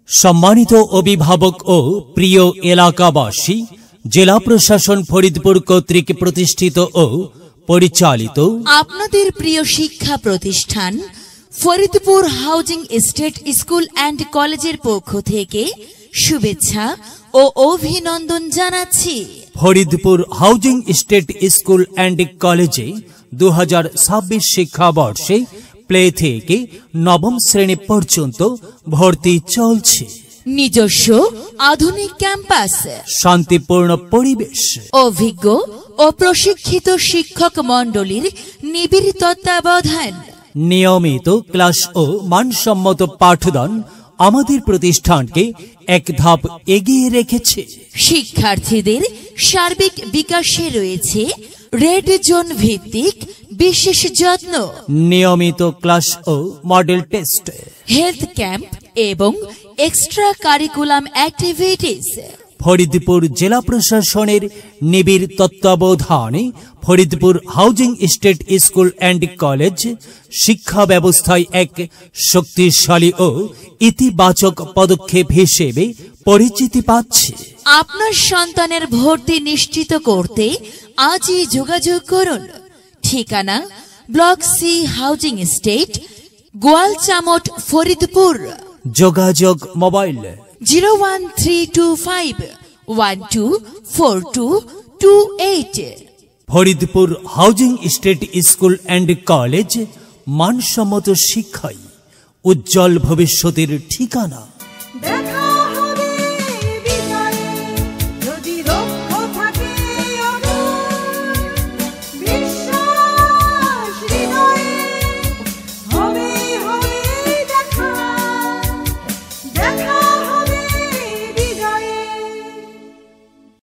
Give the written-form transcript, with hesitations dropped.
সম্মানিত অভিভাবক ও প্রিয় এলাকাবাসী, জেলা প্রশাসন ফরিদপুর কর্তৃক প্রতিষ্ঠিত ও পরিচালিত আপনাদের প্রিয় শিক্ষা প্রতিষ্ঠান Faridpur housing estate school and কলেজের পক্ষ থেকে শুভেচ্ছা ও অভিনন্দন জানাচ্ছি। Faridpur housing estate school and কলেজে 2026 শিক্ষাবর্ষে প্লে থেকে নবম শ্রেণী পর্যন্ত ভর্তি চলছে। নিজস্ব আধুনিক ক্যাম্পাস, শান্তিপূর্ণ পরিবেশ, অভিজ্ঞ ও প্রশিক্ষিত শিক্ষক মণ্ডলীর নিবিড় তত্ত্বাবধান, নিয়মিত ক্লাস ও মানসম্মত পাঠদান আমাদের প্রতিষ্ঠানকে এক ধাপ এগিয়ে রেখেছে। শিক্ষার্থীদের সার্বিক বিকাশে রয়েছে রেড জোন ভিত্তিক বিশেষ যত্ন, নিয়মিত ক্লাস ও মডেল টেস্ট, হেলথ ক্যাম্প এবং এক্সট্রা কারিকুলাম অ্যাক্টিভিটিস। ফরিদপুর জেলা প্রশাসনের নিবিড় তত্ত্বাবধানে Faridpur housing estate school and college শিক্ষা ব্যবস্থায় এক শক্তিশালী ও ইতিবাচক পদক্ষেপ হিসেবে পরিচিতি পাচ্ছে। আপনার সন্তানের ভর্তি নিশ্চিত করতে আজই যোগাযোগ করুন। ঠিকানা block C housing estate, Goalchamot, Faridpur. যোগাযোগ mobile 01325124228। Faridpur housing estate school and college, মানসম্মত শিক্ষায় উজ্জ্বল ভবিষ্যতের ঠিকানা।